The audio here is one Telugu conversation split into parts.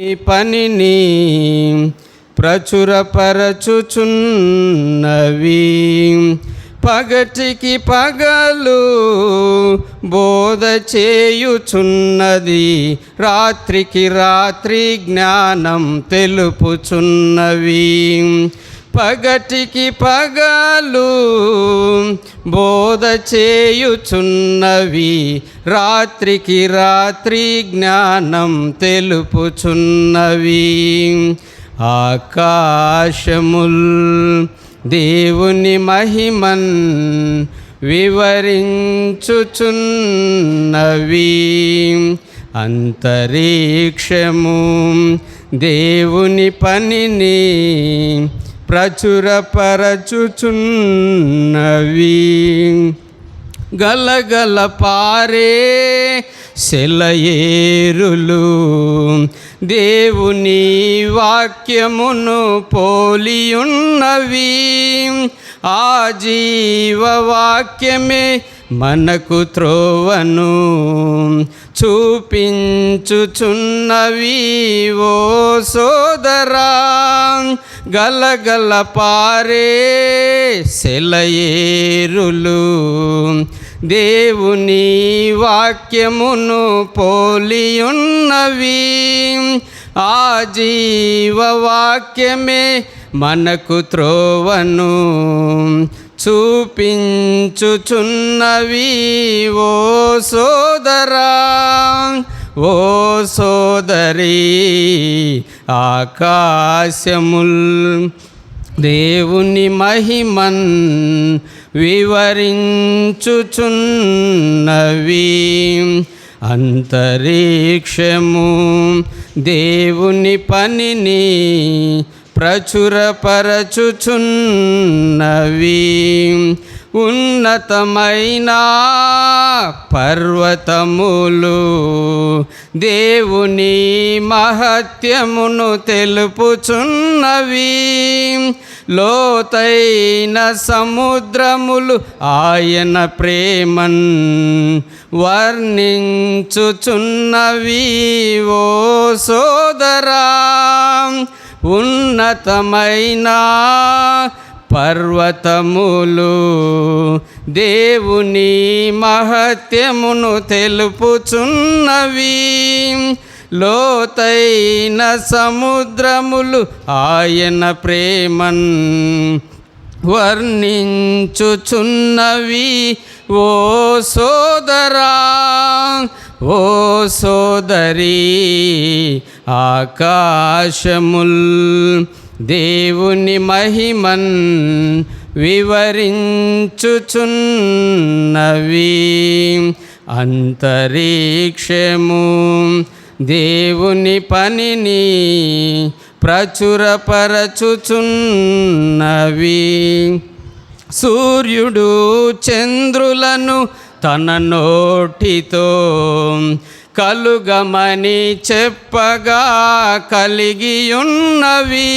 ఈ పనిని ప్రచురపరచుచున్నవి. పగటికి పగలు బోధ చేయుచున్నది, రాత్రికి రాత్రి జ్ఞానం తెలుపుచున్నవి. పగటికి పగలు బోధ చేయుచున్నవి, రాత్రికి రాత్రి జ్ఞానం తెలుపుచున్నవి. ఆకాశముల్ దేవుని మహిమన్ వివరించుచున్నవి, అంతరిక్షము దేవుని పనిని ప్రచురపరచుచున్నవి. గలగల పారే సెలయేరులు దేవుని వాక్యమును పోలియున్నవి. ఆ జీవవాక్యమే మనకు త్రోవను చూపించుచున్నవి. ఓ సోదరా, గలగల పారే సెలయేరులు దేవుని వాక్యమును పోలియున్నవి. ఆ జీవవాక్యమే మనకు త్రోవను చూపించుచున్నవి. ఓ సోదరా, ఓ సోదరి, ఆకాశముల్ దేవుని మహిమన్ వివరించుచున్నవి, అంతరిక్షము దేవుని పనిని ప్రచురపరచుచున్నవి. ఉన్నతమైన పర్వతములు దేవుని మహత్యమును తెలుపుచున్నవి. లోతైన సముద్రములు ఆయన ప్రేమన్ వర్ణించుచున్నవి. ఓ సోదరా, ఉన్నతమైన పర్వతములు దేవుని మహత్యమును తెలుపుచున్నవి. లోతైన సముద్రములు ఆయన ప్రేమన్ వర్ణించుచున్నవి. ఓ సోదరా, ఓ సోదరి, ఆకాశముల్ దేవుని మహిమన్ వివరించుచున్నవి, అంతరిక్షము దేవుని పనిని ప్రచురపరచుచున్నవి. సూర్యుడు చంద్రులను తన నోటితో కలుగమని చెప్పగా కలిగియున్నవి.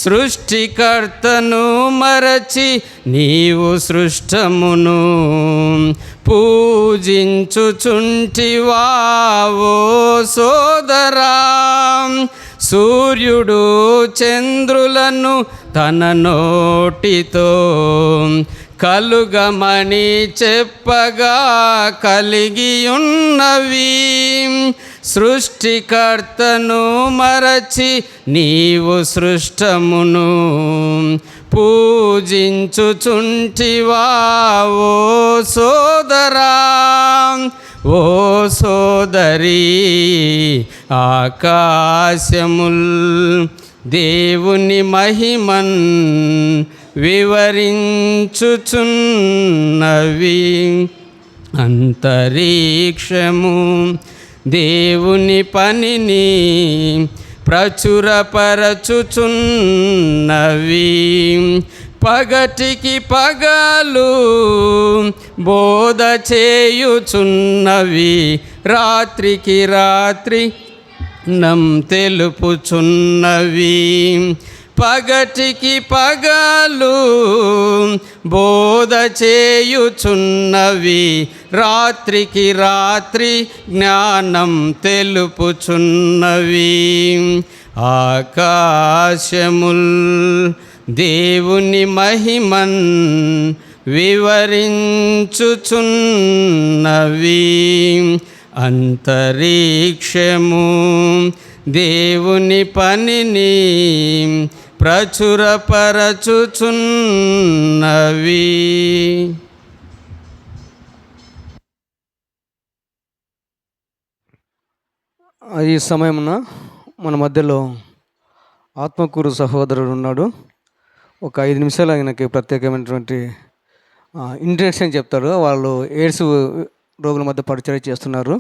సృష్టికర్తను మరచి నీవు సృష్టమును పూజించుచుంటివా. ఓ సోదరా, సూర్యుడు చంద్రులను తన నోటితో కలుగమని చెప్పగా కలిగియున్నవి. సృష్టికర్తను మరచి నీవు సృష్టమును పూజించుచుంటివా. ఓ సోదరా, ఓ సోదరి, ఆకాశముల్ దేవుని మహిమన్ వివరించుచున్నవి, అంతరిక్షము దేవుని పనిని ప్రచురపరచుచున్నవి. పగటికి పగలు బోధ చేయుచున్నవి, రాత్రికి రాత్రి నం తెలుపుచున్నవి. పగటికి పగలు బోధ చేయుచున్నవి, రాత్రికి రాత్రి జ్ఞానం తెలుపుచున్నవి. ఆకాశముల్ దేవుని మహిమన్ వివరించుచున్నవి, అంతరిక్షము దేవుని పనిని ప్రచురపరచుచున్నవి. ఈ సమయమున మన మధ్యలో ఆత్మకూరు సహోదరుడు ఉన్నాడు. ఒక 5 నిమిషాలు ఆయనకి ప్రత్యేకమైనటువంటి ఇంట్రడక్షన్ చెప్తాడు. వాళ్ళు ఎయిడ్స్ రోగుల మధ్య పరిచయం చేస్తున్నారు.